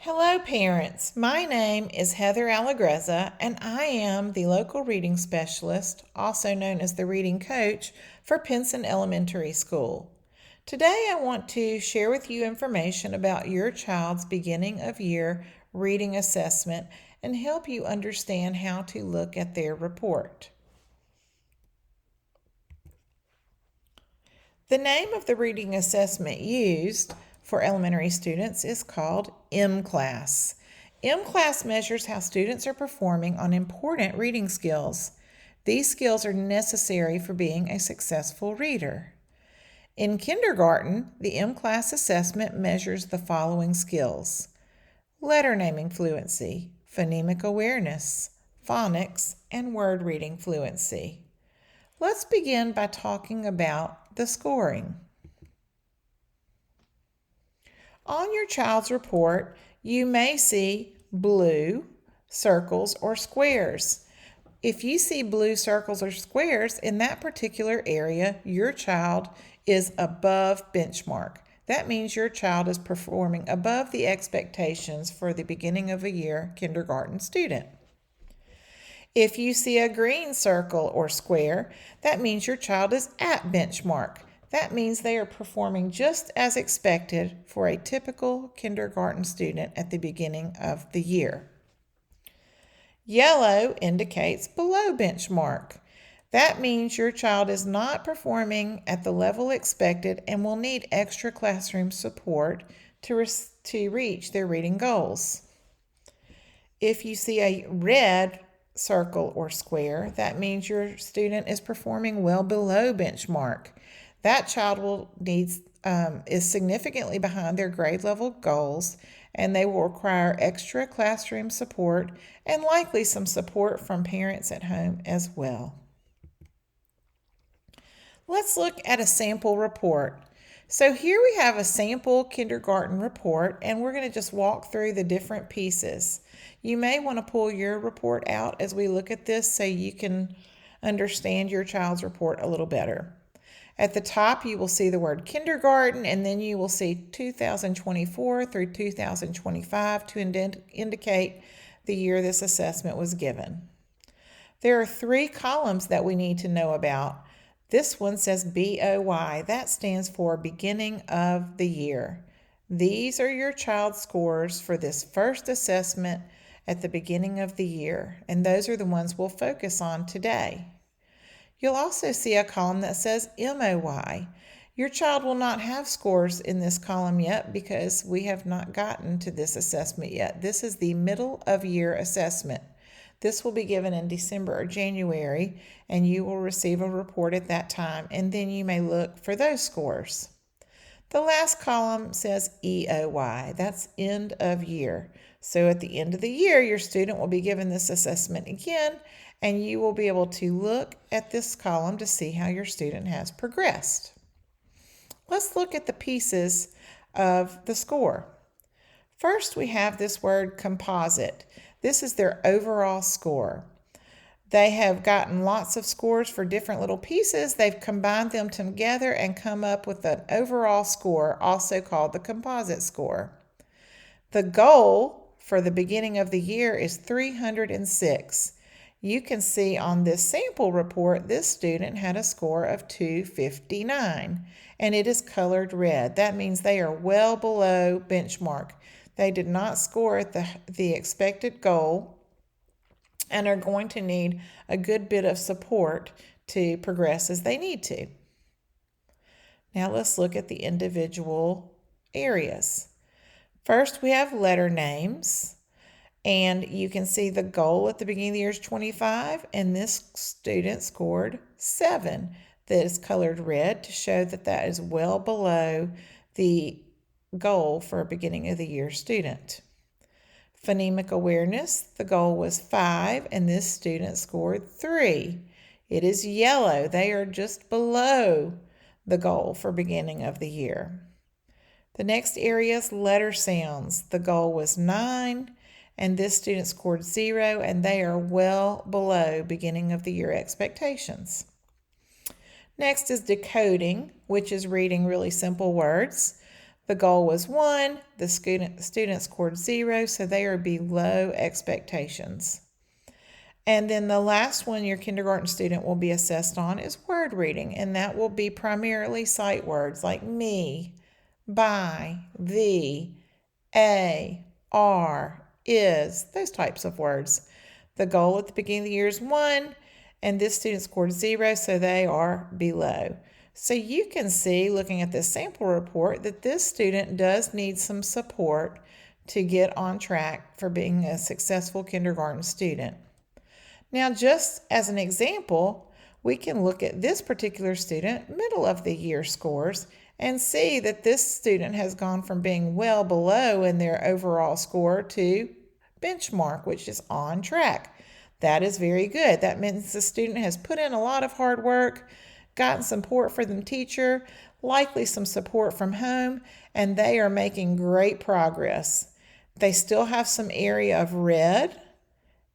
Hello, parents. My name is Heather Allegrezza, and I am the local reading specialist, also known as the reading coach, for Pinson Elementary School. Today, I want to share with you information about your child's beginning of year reading assessment and help you understand how to look at their report. The name of the reading assessment used for elementary students is called mClass. mClass measures how students are performing on important reading skills. These skills are necessary for being a successful reader. In kindergarten, the mClass assessment measures the following skills: letter naming fluency, phonemic awareness, phonics, and word reading fluency. Let's begin by talking about the scoring. On your child's report, you may see blue circles or squares. If you see blue circles or squares in that particular area, your child is above benchmark. That means your child is performing above the expectations for the beginning of a year kindergarten student. If you see a green circle or square, that means your child is at benchmark. That means they are performing just as expected for a typical kindergarten student at the beginning of the year. Yellow indicates below benchmark. That means your child is not performing at the level expected and will need extra classroom support to reach their reading goals. If you see a red circle or square, that means your student is performing well below benchmark. That child is significantly behind their grade level goals, and they will require extra classroom support and likely some support from parents at home as well. Let's look at a sample report. So here we have a sample kindergarten report, and we're going to just walk through the different pieces. You may want to pull your report out as we look at this so you can understand your child's report a little better. At the top, you will see the word kindergarten, and then you will see 2024 through 2025 to indicate the year this assessment was given. There are 3 columns that we need to know about. This one says BOY. That stands for beginning of the year. These are your child's scores for this first assessment at the beginning of the year, and those are the ones we'll focus on today. You'll also see a column that says MOY. Your child will not have scores in this column yet because we have not gotten to this assessment yet. This is the middle of year assessment. This will be given in December or January, and you will receive a report at that time, and then you may look for those scores. The last column says EOY. That's end of year. So at the end of the year, your student will be given this assessment again, and you will be able to look at this column to see how your student has progressed. Let's look at the pieces of the score. First, we have this word composite. This is their overall score. They have gotten lots of scores for different little pieces. They've combined them together and come up with an overall score, also called the composite score. The goal for the beginning of the year is 306. You can see on this sample report, this student had a score of 259, and it is colored red. That means they are well below benchmark. They did not score at the expected goal and are going to need a good bit of support to progress as they need to. Now let's look at the individual areas. First, we have letter names, and you can see the goal at the beginning of the year is 25, and this student scored 7. That is colored red to show that that is well below the goal for a beginning of the year student. Phonemic awareness, the goal was 5, and this student scored 3. It is yellow. They are just below the goal for beginning of the year. The next area is letter sounds. The goal was 9, and this student scored 0, and they are well below beginning of the year expectations. Next is decoding, which is reading really simple words. The goal was 1. The students scored 0, so they are below expectations. And then the last one your kindergarten student will be assessed on is word reading, and that will be primarily sight words like me, by, the, a, are, is, those types of words. The goal at the beginning of the year is 1, and this student scored 0, so they are below. So you can see, looking at this sample report, that this student does need some support to get on track for being a successful kindergarten student. Now, just as an example, we can look at this particular student, middle of the year scores, and see that this student has gone from being well below in their overall score to benchmark, which is on track. That is very good. That means the student has put in a lot of hard work, gotten support from the teacher, likely some support from home, and they are making great progress. They still have some area of red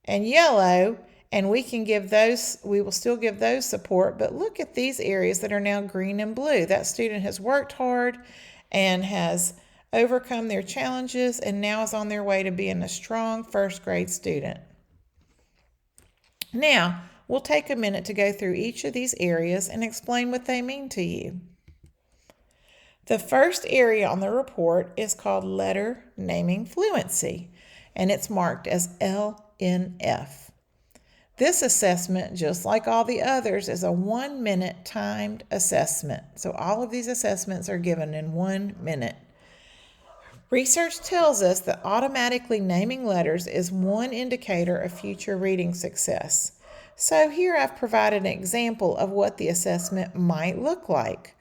and yellow, and we will still give those support, but look at these areas that are now green and blue. That student has worked hard and has overcome their challenges and now is on their way to being a strong first grade student. Now, we'll take a minute to go through each of these areas and explain what they mean to you. The first area on the report is called Letter Naming Fluency, and it's marked as LNF. This assessment, just like all the others, is a 1-minute timed assessment. So all of these assessments are given in 1 minute. Research tells us that automatically naming letters is one indicator of future reading success. So here I've provided an example of what the assessment might look like.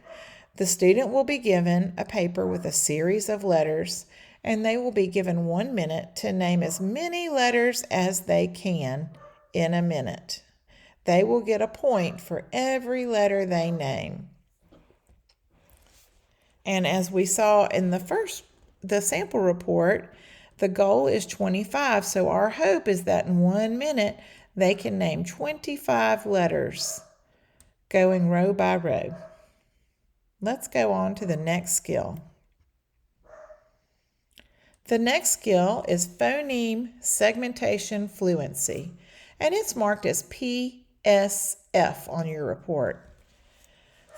The student will be given a paper with a series of letters, and they will be given 1 minute to name as many letters as they can in a minute. They will get a point for every letter they name. And as we saw in the sample report, the goal is 25. So our hope is that in 1 minute, they can name 25 letters, going row by row. Let's go on to the next skill. The next skill is phoneme segmentation fluency, and it's marked as PSF on your report.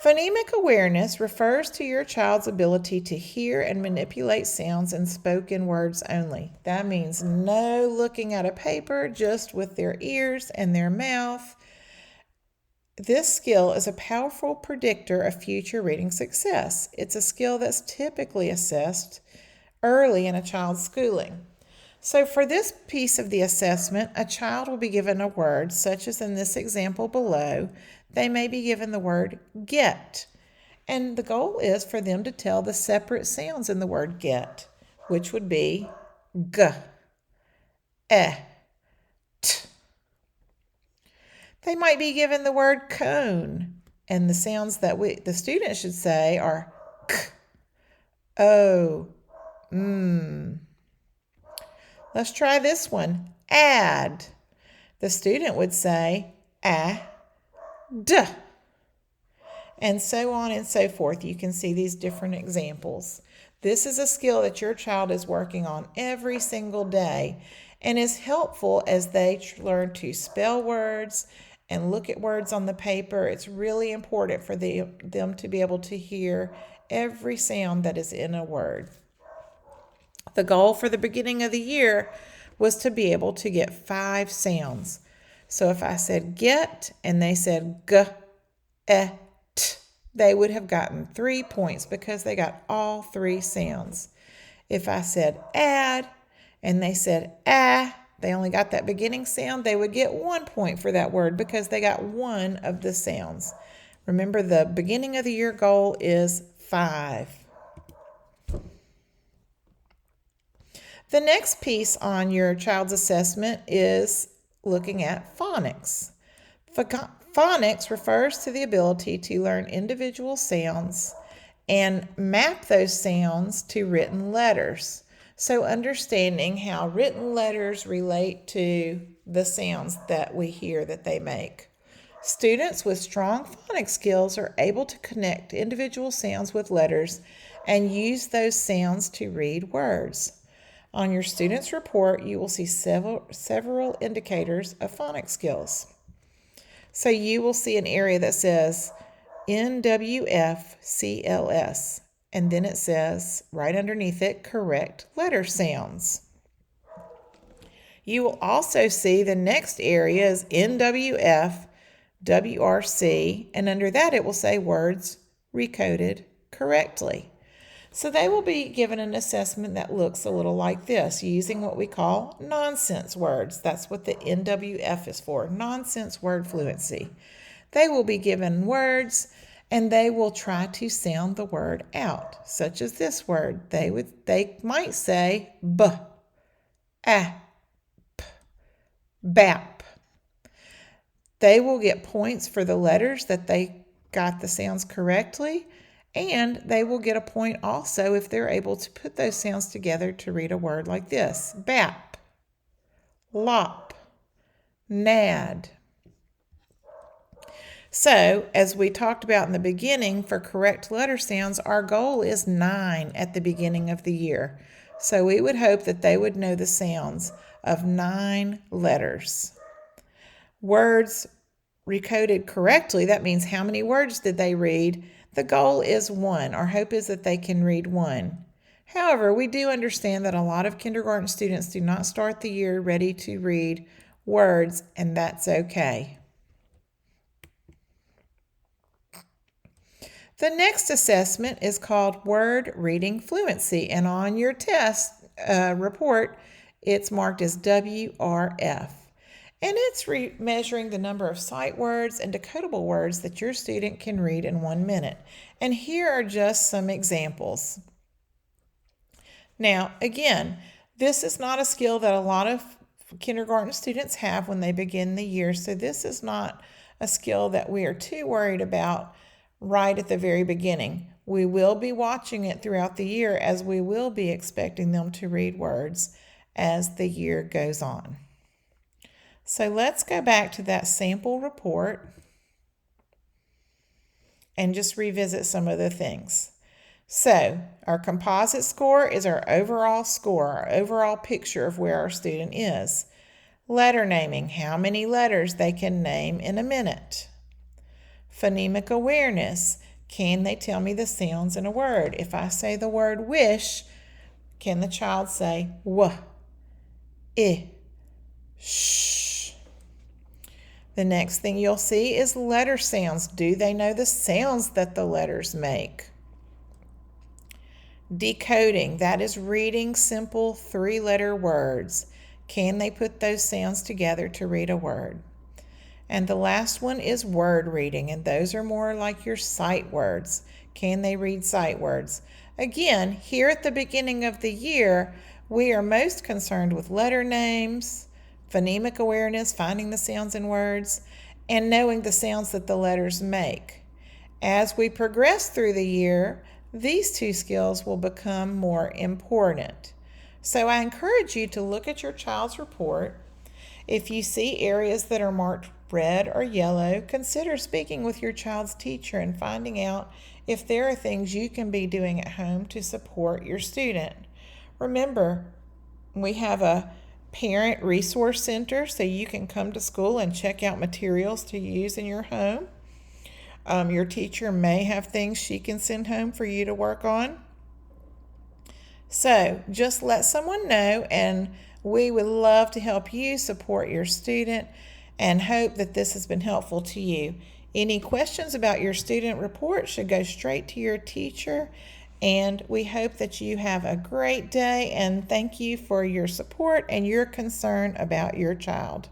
Phonemic awareness refers to your child's ability to hear and manipulate sounds in spoken words only. That means no looking at a paper, just with their ears and their mouth. This skill is a powerful predictor of future reading success. It's a skill that's typically assessed early in a child's schooling. So for this piece of the assessment, a child will be given a word, such as in this example below. They may be given the word get, and the goal is for them to tell the separate sounds in the word get, which would be g, e, t. They might be given the word cone, and the sounds that the student should say are k, o, Let's try this one. Add. The student would say a, d, and so on and so forth. You can see these different examples. This is a skill that your child is working on every single day and is helpful as they learn to spell words and look at words on the paper. It's really important for them to be able to hear every sound that is in a word. The goal for the beginning of the year was to be able to get 5 sounds. So if I said get and they said g, e, t, they would have gotten 3 points because they got all 3 sounds. If I said add and they said they only got that beginning sound, they would get 1 point for that word because they got one of the sounds. Remember, the beginning of the year goal is 5. The next piece on your child's assessment is looking at phonics. Phonics refers to the ability to learn individual sounds and map those sounds to written letters. So understanding how written letters relate to the sounds that we hear that they make. Students with strong phonics skills are able to connect individual sounds with letters and use those sounds to read words. On your student's report, you will see several indicators of phonics skills. So you will see an area that says NWFCLS, and then it says right underneath it, correct letter sounds. You will also see the next area is NWF WRC, and under that it will say words recoded correctly. So they will be given an assessment that looks a little like this, using what we call nonsense words. That's what the NWF is for, nonsense word fluency. They will be given words and they will try to sound the word out, such as this word. They might say b, a, p, bap. They will get points for the letters that they got the sounds correctly, and they will get a point also if they're able to put those sounds together to read a word like this: bap, lop, nad. So, as we talked about in the beginning, for correct letter sounds, our goal is 9 at the beginning of the year. So we would hope that they would know the sounds of 9 letters. Words recoded correctly, that means how many words did they read? The goal is 1. Our hope is that they can read 1. However, we do understand that a lot of kindergarten students do not start the year ready to read words, and that's okay. The next assessment is called Word Reading Fluency, and on your test report, it's marked as WRF. And it's measuring the number of sight words and decodable words that your student can read in 1 minute. And here are just some examples. Now, again, this is not a skill that a lot of kindergarten students have when they begin the year, so this is not a skill that we are too worried about right at the very beginning. We will be watching it throughout the year, as we will be expecting them to read words as the year goes on. So let's go back to that sample report and just revisit some of the things. So our composite score is our overall score, our overall picture of where our student is. Letter naming, how many letters they can name in a minute. Phonemic awareness, can they tell me the sounds in a word? If I say the word wish, can the child say w, I, sh? The next thing you'll see is letter sounds. Do they know the sounds that the letters make? Decoding, that is reading simple 3-letter words. Can they put those sounds together to read a word? And the last one is word reading, and those are more like your sight words. Can they read sight words? Again, here at the beginning of the year, we are most concerned with letter names, phonemic awareness, finding the sounds in words, and knowing the sounds that the letters make. As we progress through the year, these 2 skills will become more important. So I encourage you to look at your child's report. If you see areas that are marked red or yellow, consider speaking with your child's teacher and finding out if there are things you can be doing at home to support your student. Remember, we have a Parent Resource Center, so you can come to school and check out materials to use in your home. Your teacher may have things she can send home for you to work on. So just let someone know, and we would love to help you support your student and hope that this has been helpful to you. Any questions about your student report should go straight to your teacher. And we hope that you have a great day, and thank you for your support and your concern about your child.